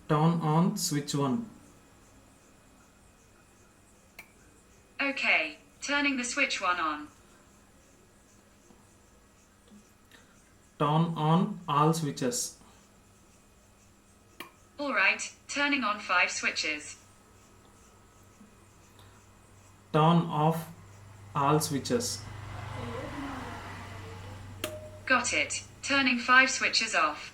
Turn on switch 1. Okay, turning the switch 1 on. Turn on all switches. Alright, turning on 5 switches. Turn off all switches. Got it, turning 5 switches off.